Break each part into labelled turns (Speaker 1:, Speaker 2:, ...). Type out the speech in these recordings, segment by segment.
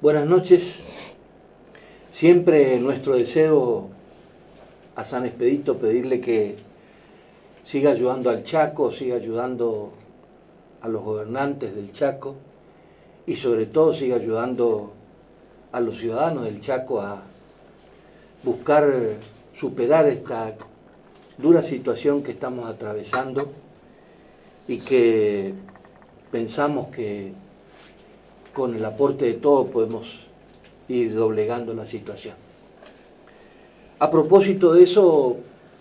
Speaker 1: Buenas noches. Siempre nuestro deseo a San Expedito pedirle que siga ayudando al Chaco, siga ayudando a los gobernantes del Chaco y sobre todo siga ayudando a los ciudadanos del Chaco a buscar superar esta dura situación que estamos atravesando y que pensamos que con el aporte de todos podemos ir doblegando la situación. A propósito de eso,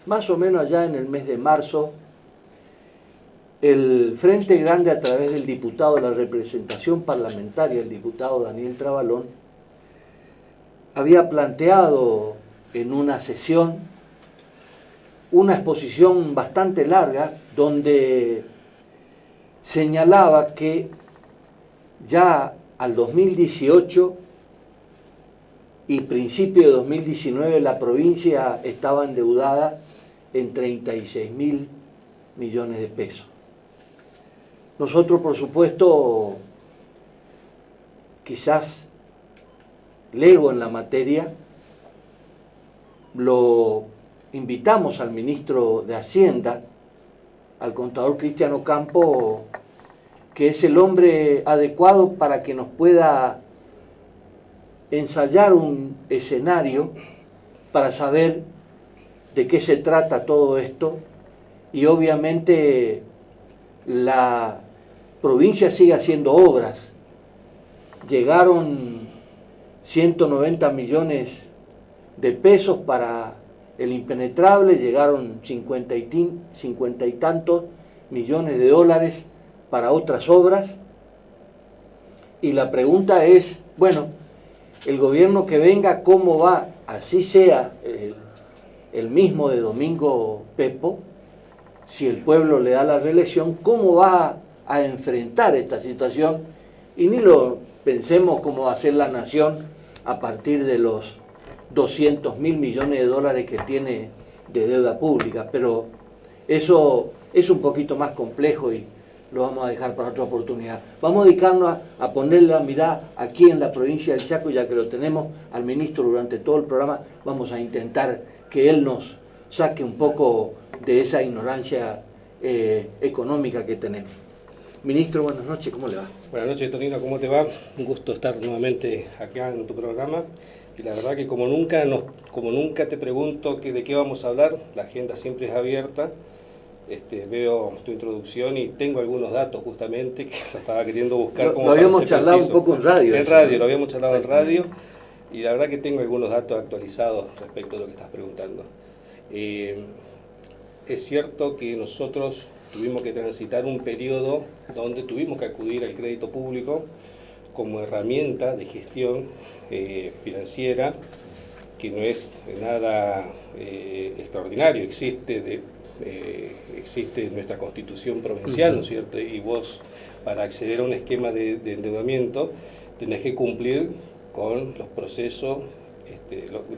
Speaker 1: más o menos allá en el mes de marzo, el Frente Grande, a través del diputado de la representación parlamentaria, el diputado Daniel Trabalón, había planteado en una sesión una exposición bastante larga donde señalaba que ya al 2018 y principio de 2019 la provincia estaba endeudada en 36.000 millones de pesos. Nosotros, por supuesto, quizás lego en la materia, lo invitamos al ministro de Hacienda, al contador Cristiano Campo, que es el hombre adecuado para que nos pueda ensayar un escenario para saber de qué se trata todo esto y obviamente la provincia sigue haciendo obras. Llegaron 190 millones de pesos para el impenetrable, llegaron 50 y tantos millones de dólares para otras obras y la pregunta es, bueno, el gobierno que venga, ¿cómo va? Así sea el mismo de Domingo Pepo, si el pueblo le da la reelección, ¿cómo va a enfrentar esta situación? Y ni lo pensemos cómo va a ser la nación a partir de los 200.000 millones de dólares que tiene de deuda pública, pero eso es un poquito más complejo y lo vamos a dejar para otra oportunidad. Vamos a dedicarnos a ponerle la mirada aquí en la provincia del Chaco, ya que lo tenemos al ministro durante todo el programa, vamos a intentar que él nos saque un poco de esa ignorancia económica que tenemos. Ministro, buenas noches, ¿cómo le va?
Speaker 2: Buenas noches, Tonino, ¿cómo te va? Un gusto estar nuevamente acá en tu programa. Y la verdad que como nunca te pregunto de qué vamos a hablar, la agenda siempre es abierta. Veo tu introducción y tengo algunos datos justamente que lo estaba queriendo buscar.
Speaker 1: Lo habíamos charlado un poco en radio.
Speaker 2: En radio, lo habíamos charlado en radio y la verdad que tengo algunos datos actualizados respecto a lo que estás preguntando. Es cierto que nosotros tuvimos que transitar un periodo donde tuvimos que acudir al crédito público como herramienta de gestión financiera, que no es nada extraordinario, existe en nuestra constitución provincial, ¿no es cierto? Y vos, para acceder a un esquema de endeudamiento, tenés que cumplir con los procesos,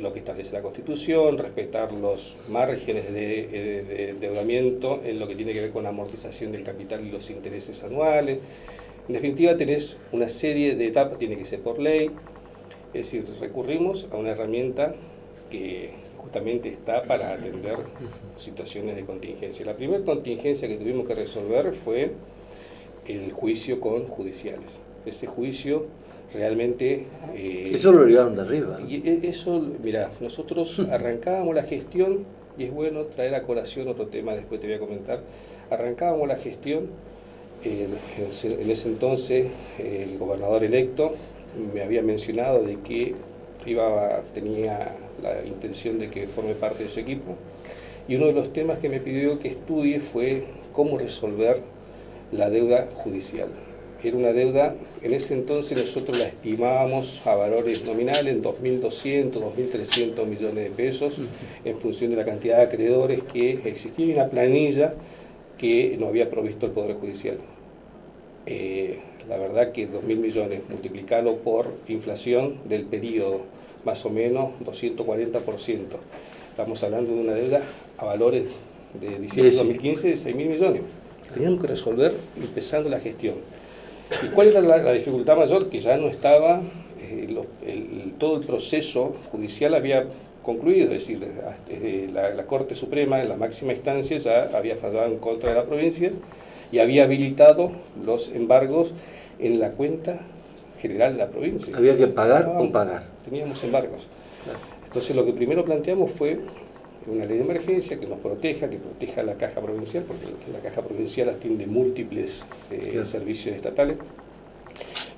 Speaker 2: lo que establece la constitución, respetar los márgenes de endeudamiento en lo que tiene que ver con la amortización del capital y los intereses anuales. En definitiva, tenés una serie de etapas, tiene que ser por ley, es decir, recurrimos a una herramienta que justamente está para atender situaciones de contingencia. La primera contingencia que tuvimos que resolver fue el juicio con judiciales. Ese juicio realmente...
Speaker 1: eso lo llevaron de arriba, ¿no?
Speaker 2: Y eso, mirá, nosotros arrancábamos la gestión, y es bueno traer a colación otro tema, después te voy a comentar, arrancábamos la gestión, en ese entonces el gobernador electo me había mencionado de que tenía la intención de que forme parte de su equipo, y uno de los temas que me pidió que estudie fue cómo resolver la deuda judicial. Era una deuda, en ese entonces nosotros la estimábamos a valores nominales en 2.200, 2.300 millones de pesos, en función de la cantidad de acreedores que existía, y una planilla que nos había provisto el Poder Judicial. La verdad que 2.000 millones, multiplicarlo por inflación del periodo, más o menos 240%. Estamos hablando de una deuda a valores de diciembre de 2015 de 6.000 millones. Teníamos que resolver empezando la gestión. ¿Y cuál era la dificultad mayor? Que ya no estaba todo el proceso judicial había concluido, es decir, la Corte Suprema, en la máxima instancia, ya había fallado en contra de la provincia y había habilitado los embargos en la cuenta general de la provincia.
Speaker 1: Había que pagar o pagar.
Speaker 2: Teníamos embargos.
Speaker 1: Claro.
Speaker 2: Entonces lo que primero planteamos fue una ley de emergencia que nos proteja, que proteja la caja provincial, porque la caja provincial atiende múltiples servicios estatales,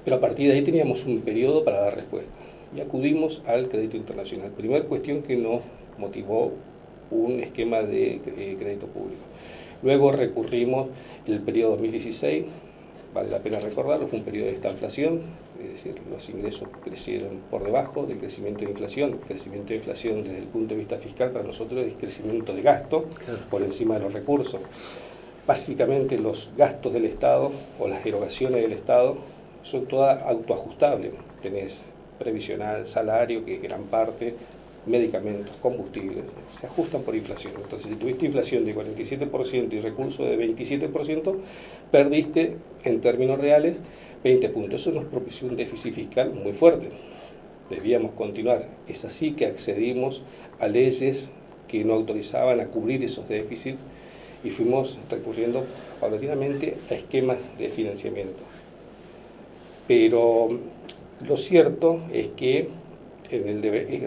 Speaker 2: pero a partir de ahí teníamos un periodo para dar respuesta y acudimos al crédito internacional. Primera cuestión que nos motivó un esquema de crédito público. Luego recurrimos el periodo 2016, vale la pena recordarlo, fue un periodo de estanflación, es decir, los ingresos crecieron por debajo del crecimiento de inflación. El crecimiento de inflación desde el punto de vista fiscal para nosotros es crecimiento de gasto por encima de los recursos. Básicamente los gastos del Estado o las erogaciones del Estado son todas autoajustables. Tenés previsional, salario, que gran parte, medicamentos, combustibles, se ajustan por inflación. Entonces, si tuviste inflación de 47% y recursos de 27%, perdiste en términos reales 20 puntos. Eso nos propició un déficit fiscal muy fuerte. Debíamos continuar. Es así que accedimos a leyes que no autorizaban a cubrir esos déficits y fuimos recurriendo paulatinamente a esquemas de financiamiento. Pero lo cierto es que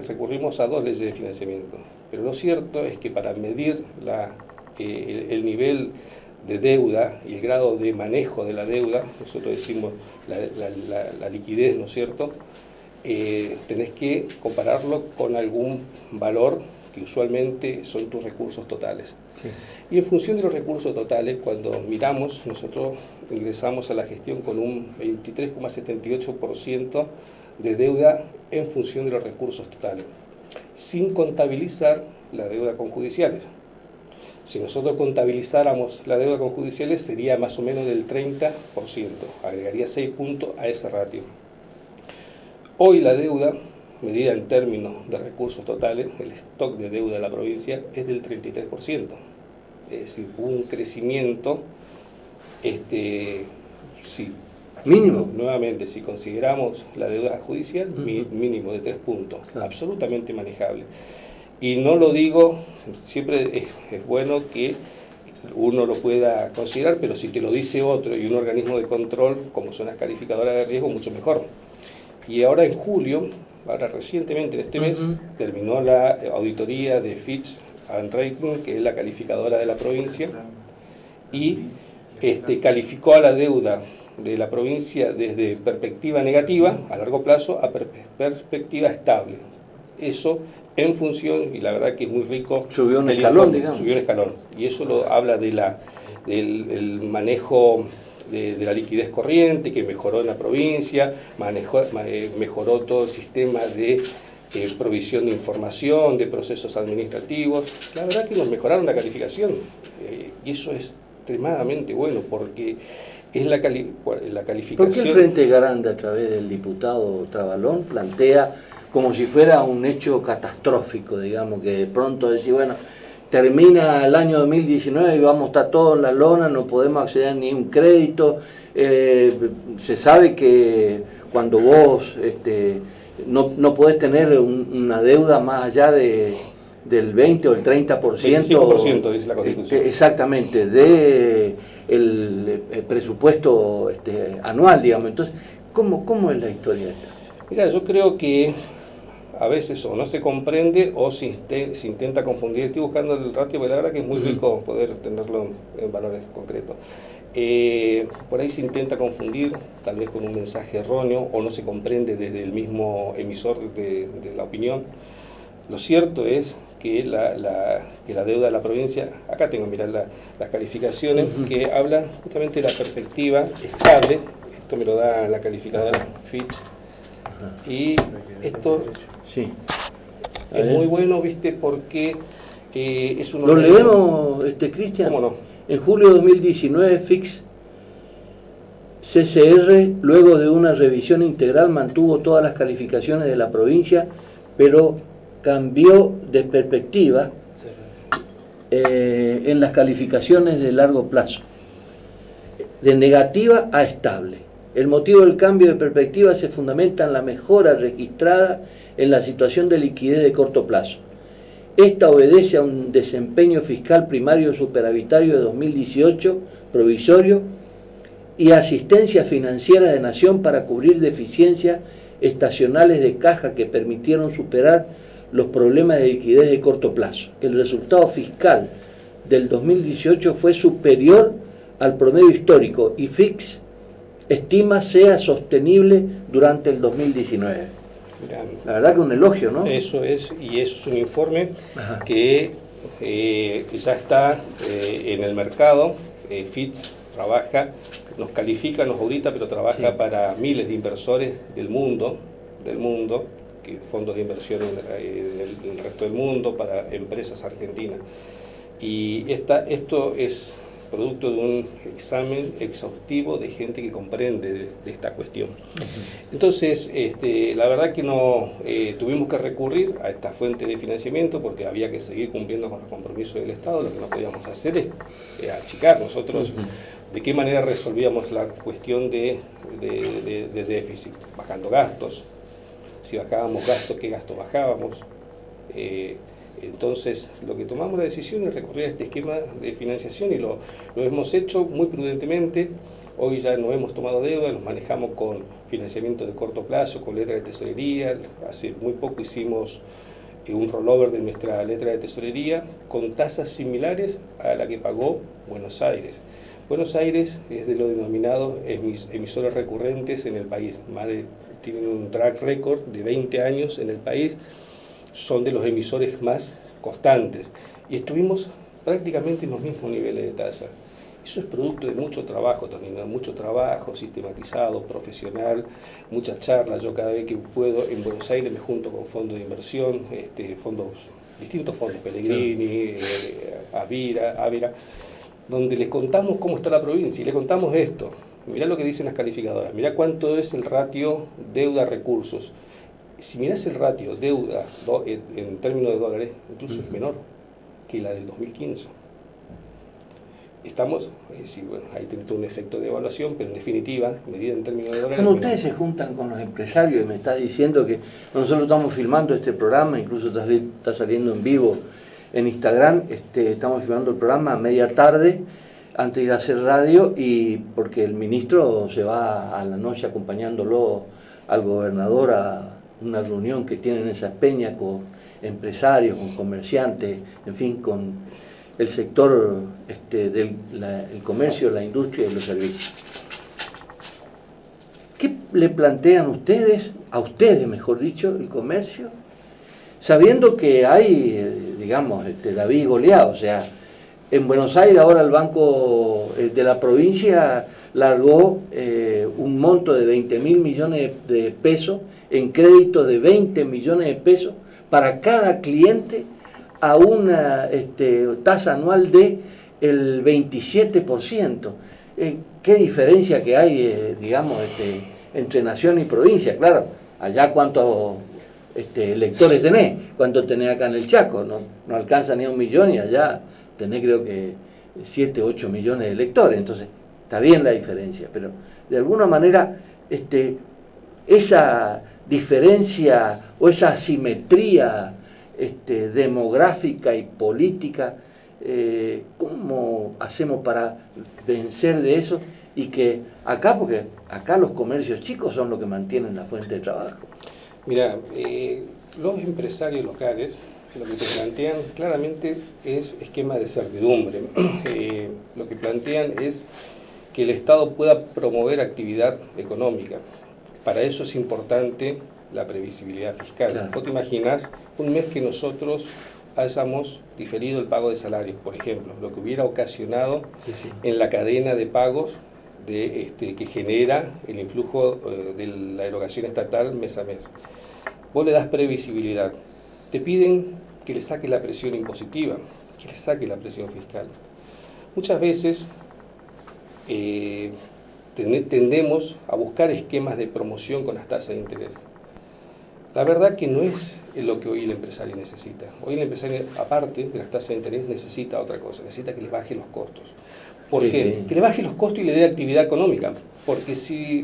Speaker 2: recurrimos a 2 leyes de financiamiento, pero lo cierto es que para medir el nivel de deuda y el grado de manejo de la deuda, nosotros decimos la liquidez, ¿no es cierto?, tenés que compararlo con algún valor que usualmente son tus recursos totales. Sí. Y en función de los recursos totales, cuando miramos, nosotros ingresamos a la gestión con un 23,78% de deuda en función de los recursos totales, sin contabilizar la deuda con judiciales. Si nosotros contabilizáramos la deuda con judiciales sería más o menos del 30%, agregaría 6 puntos a ese ratio. Hoy la deuda, medida en términos de recursos totales, el stock de deuda de la provincia es del 33%. Es decir, un crecimiento,
Speaker 1: mínimo.
Speaker 2: Nuevamente, si consideramos la deuda judicial, mínimo de 3 puntos, claro. Absolutamente manejable. Y no lo digo, siempre es bueno que uno lo pueda considerar, pero si te lo dice otro y un organismo de control, como son las calificadoras de riesgo, mucho mejor. Y ahora en julio, recientemente en este mes, terminó la auditoría de Fitch and Rating, que es la calificadora de la provincia, y calificó a la deuda de la provincia desde perspectiva negativa a largo plazo a perspectiva estable. Eso en función, y la verdad que es muy rico,
Speaker 1: subió un escalón, digamos.
Speaker 2: Subió un escalón, y eso habla del manejo de la liquidez corriente, que mejoró en la provincia, mejoró todo el sistema de provisión de información, de procesos administrativos. La verdad que nos mejoraron la calificación, y eso es extremadamente bueno, porque es la calificación.
Speaker 1: ¿Por qué el Frente Garante, a través del diputado Trabalón, plantea como si fuera un hecho catastrófico, digamos, que de pronto decir, bueno, termina el año 2019 y vamos a estar todos en la lona, no podemos acceder ni a un crédito? Se sabe que cuando vos no podés tener una deuda más allá del 20 o el 30%,
Speaker 2: 25% dice la Constitución.
Speaker 1: Exactamente, de el presupuesto anual, digamos. Entonces, ¿cómo es la historia esta?
Speaker 2: Mira, yo creo que a veces o no se comprende o se intenta confundir. Estoy buscando el ratio, pero la verdad que es muy rico poder tenerlo en valores concretos. Por ahí se intenta confundir, tal vez con un mensaje erróneo, o no se comprende desde el mismo emisor de la opinión. Lo cierto es que la deuda de la provincia, acá tengo, mirad las calificaciones, que hablan justamente de la perspectiva estable. Esto me lo da la calificadora Fitch. Y esto
Speaker 1: sí.
Speaker 2: Es muy bueno, ¿viste? Porque es un...
Speaker 1: ¿Lo leemos, Cristian?
Speaker 2: ¿Cómo no?
Speaker 1: En julio de 2019, Fitch CCR, luego de una revisión integral, mantuvo todas las calificaciones de la provincia, pero cambió de perspectiva en las calificaciones de largo plazo, de negativa a estable. El motivo del cambio de perspectiva se fundamenta en la mejora registrada en la situación de liquidez de corto plazo. Esta obedece a un desempeño fiscal primario superavitario de 2018, provisorio, y asistencia financiera de Nación para cubrir deficiencias estacionales de caja que permitieron superar los problemas de liquidez de corto plazo. El resultado fiscal del 2018 fue superior al promedio histórico y Fix estima sea sostenible durante el 2019.
Speaker 2: Mirá,
Speaker 1: la verdad que un elogio, ¿no?
Speaker 2: Eso es, y eso es un informe
Speaker 1: Ajá.
Speaker 2: que ya está en el mercado. Fitch trabaja, nos califica, nos audita, pero trabaja para miles de inversores del mundo, que fondos de inversión en el resto del mundo, para empresas argentinas. Y esto es producto de un examen exhaustivo de gente que comprende de esta cuestión. Entonces, la verdad que no tuvimos que recurrir a esta fuente de financiamiento porque había que seguir cumpliendo con los compromisos del Estado. Lo que no podíamos hacer es achicar nosotros. ¿De qué manera resolvíamos la cuestión de déficit? Bajando gastos. Si bajábamos gastos, ¿qué gastos bajábamos? Entonces, lo que tomamos la decisión es recurrir a este esquema de financiación y lo hemos hecho muy prudentemente. Hoy ya no hemos tomado deuda, nos manejamos con financiamiento de corto plazo, con letra de tesorería. Hace muy poco hicimos un rollover de nuestra letra de tesorería con tasas similares a la que pagó Buenos Aires. Buenos Aires es de los denominados emisores recurrentes en el país. Tienen un track record de 20 años en el país. Son de los emisores más constantes y estuvimos prácticamente en los mismos niveles de tasa. Eso es producto de mucho trabajo también, ¿no? Mucho trabajo sistematizado, profesional, muchas charlas. Yo cada vez que puedo en Buenos Aires me junto con fondos de inversión, distintos fondos, Pellegrini, Ávila, donde les contamos cómo está la provincia y les contamos esto. Mirá lo que dicen las calificadoras, mirá cuánto es el ratio deuda-recursos. Si mirás el ratio deuda en términos de dólares, incluso es menor que la del 2015. Estamos, bueno, ahí tiene todo un efecto de evaluación, pero en definitiva, medida en términos de dólares...
Speaker 1: Cuando ustedes se juntan con los empresarios y me está diciendo que nosotros estamos filmando este programa, incluso está saliendo en vivo en Instagram, estamos filmando el programa a media tarde, antes de ir a hacer radio, y porque el ministro se va a la noche acompañándolo al gobernador a una reunión que tienen en esas peñas con empresarios, con comerciantes, en fin, con el sector del comercio, la industria y los servicios. ¿Qué le plantean ustedes, a ustedes mejor dicho, el comercio? Sabiendo que hay, digamos, David y Goliat, o sea, en Buenos Aires ahora el Banco de la Provincia largó un monto de 20.000 millones de pesos en crédito de 20 millones de pesos para cada cliente a una tasa anual de el 27%. ¿Qué diferencia que hay, digamos, entre nación y provincia? Claro, allá cuántos electores tenés, cuántos tenés acá en el Chaco, no alcanza ni a 1 millón y allá tenés creo que 7, 8 millones de electores, entonces está bien la diferencia, pero de alguna manera esa diferencia o esa asimetría demográfica y política, ¿cómo hacemos para vencer de eso? Y que acá, porque acá los comercios chicos son los que mantienen la fuente de trabajo.
Speaker 2: Mira, los empresarios locales lo que te plantean claramente es esquema de certidumbre. Lo que plantean es que el Estado pueda promover actividad económica. Para eso es importante la previsibilidad fiscal.
Speaker 1: Claro.
Speaker 2: Vos te imaginás un mes que nosotros hayamos diferido el pago de salarios, por ejemplo, lo que hubiera ocasionado en la cadena de pagos que genera el influjo de la erogación estatal mes a mes. Vos le das previsibilidad, te piden que le saques la presión impositiva, que le saques la presión fiscal. Muchas veces tendemos a buscar esquemas de promoción con las tasas de interés. La verdad que no es lo que hoy el empresario necesita. Hoy el empresario, aparte de las tasas de interés, necesita otra cosa, necesita que le baje los costos. ¿Por qué? Que le baje los costos y le dé actividad económica. porque si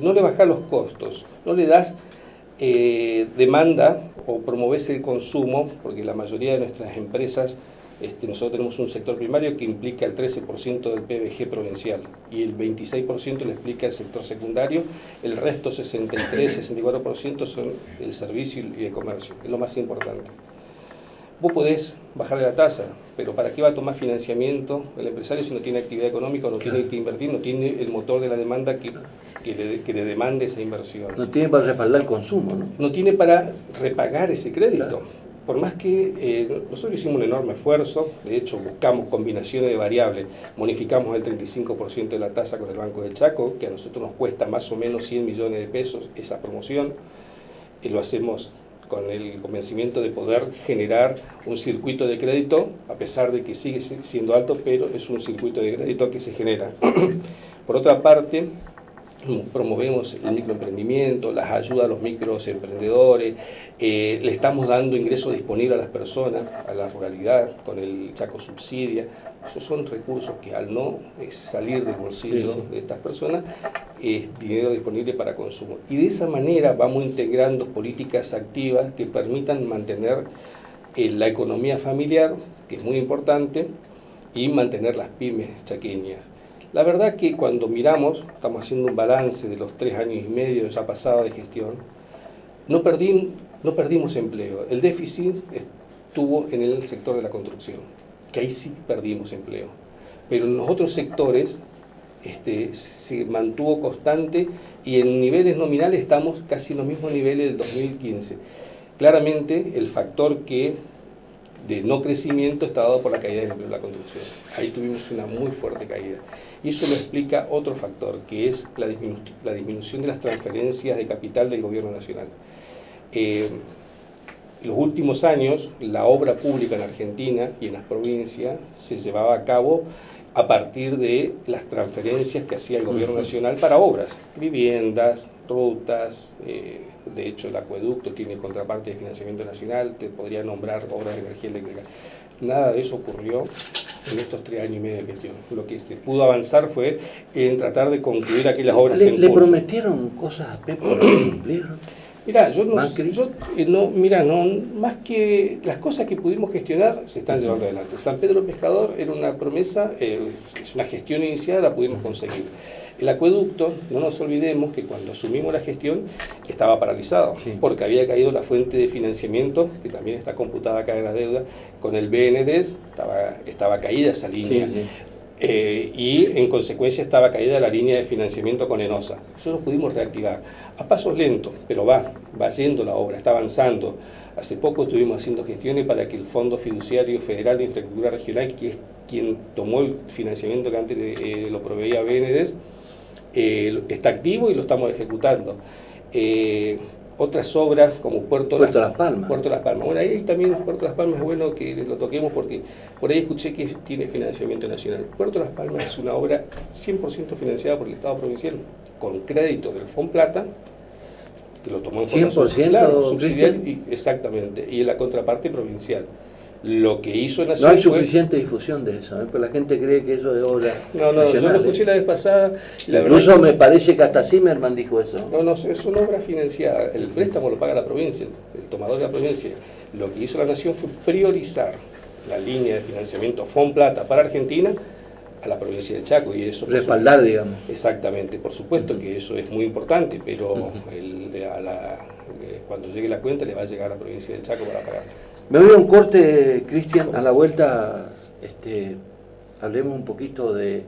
Speaker 2: no le bajas los costos, no le das demanda o promoves el consumo, porque la mayoría de nuestras empresas, nosotros tenemos un sector primario que implica el 13% del PBG provincial y el 26% le explica el sector secundario, el resto 63-64% son el servicio y el comercio, es lo más importante. Vos podés bajarle la tasa, pero ¿para qué va a tomar financiamiento el empresario si no tiene actividad económica, no tiene que invertir, no tiene el motor de la demanda que le demande esa inversión?
Speaker 1: No tiene para respaldar el consumo, ¿no?
Speaker 2: No tiene para repagar ese crédito. Claro. Por más que nosotros hicimos un enorme esfuerzo, de hecho buscamos combinaciones de variables, bonificamos el 35% de la tasa con el Banco del Chaco, que a nosotros nos cuesta más o menos 100 millones de pesos esa promoción, y lo hacemos con el convencimiento de poder generar un circuito de crédito, a pesar de que sigue siendo alto, pero es un circuito de crédito que se genera. Por otra parte, promovemos el microemprendimiento, las ayudas a los microemprendedores, le estamos dando ingreso disponible a las personas, a la ruralidad, con el Chaco Subsidia. Esos son recursos que al no salir del bolsillo de estas personas, es dinero disponible para consumo. Y de esa manera vamos integrando políticas activas que permitan mantener la economía familiar, que es muy importante, y mantener las pymes chaqueñas. La verdad que cuando miramos, estamos haciendo un balance de los 3 años y medio ya pasado de gestión, no perdimos empleo. El déficit estuvo en el sector de la construcción, que ahí sí perdimos empleo. Pero en los otros sectores se mantuvo constante y en niveles nominales estamos casi en los mismos niveles del 2015. Claramente el factor de no crecimiento está dado por la caída del empleo de la construcción. Ahí tuvimos una muy fuerte caída. Y eso lo explica otro factor, que es la disminución de las transferencias de capital del gobierno nacional. En los últimos años, la obra pública en Argentina y en las provincias se llevaba a cabo a partir de las transferencias que hacía el gobierno nacional para obras, viviendas, rutas, de hecho el acueducto tiene contraparte de financiamiento nacional, te podría nombrar obras de energía eléctrica. Nada de eso ocurrió en estos 3 años y medio de gestión. Lo que se pudo avanzar fue en tratar de concluir aquellas obras en curso.
Speaker 1: ¿Le prometieron cosas a Pepe para cumplir?
Speaker 2: Mirá, más que las cosas que pudimos gestionar se están llevando adelante. San Pedro Pescador era una promesa, es una gestión iniciada, la pudimos conseguir. El acueducto, no nos olvidemos que cuando asumimos la gestión estaba paralizado, porque había caído la fuente de financiamiento, que también está computada acá en la deuda, con el BNDES, estaba caída esa línea. Y en consecuencia estaba caída la línea de financiamiento con ENOSA. Nosotros pudimos reactivar a pasos lentos, pero va yendo la obra, está avanzando. Hace poco estuvimos haciendo gestiones para que el Fondo Fiduciario Federal de Infraestructura Regional, que es quien tomó el financiamiento que antes lo proveía BNDES, está activo y lo estamos ejecutando. Otras obras como Puerto Las Palmas. Bueno, ahí también Puerto Las Palmas es bueno que lo toquemos porque por ahí escuché que tiene financiamiento nacional. Puerto Las Palmas es una obra 100% financiada por el Estado provincial, con crédito del FONPLATA, que lo tomó en forma
Speaker 1: 100%
Speaker 2: subsidial, exactamente, y en la contraparte provincial. Lo que hizo
Speaker 1: Nación no hay suficiente difusión de eso, pero la gente cree que eso es obra nacional.
Speaker 2: Yo lo escuché la vez pasada.
Speaker 1: Incluso me parece que hasta Zimmerman dijo eso.
Speaker 2: No, es una obra financiada. El préstamo lo paga la provincia, el tomador de la provincia. Lo que hizo la Nación fue priorizar la línea de financiamiento FONPLATA para Argentina a la provincia del Chaco. Y eso
Speaker 1: respaldar, digamos.
Speaker 2: Exactamente, por supuesto que eso es muy importante, pero cuando llegue la cuenta le va a llegar a la provincia del Chaco para pagar.
Speaker 1: Me voy a un corte, Cristian. A la vuelta hablemos un poquito de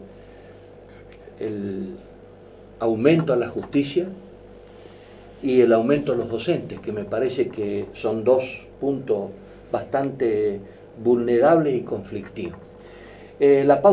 Speaker 1: el aumento a la justicia y el aumento a los docentes, que me parece que son 2 puntos bastante vulnerables y conflictivos. La pausa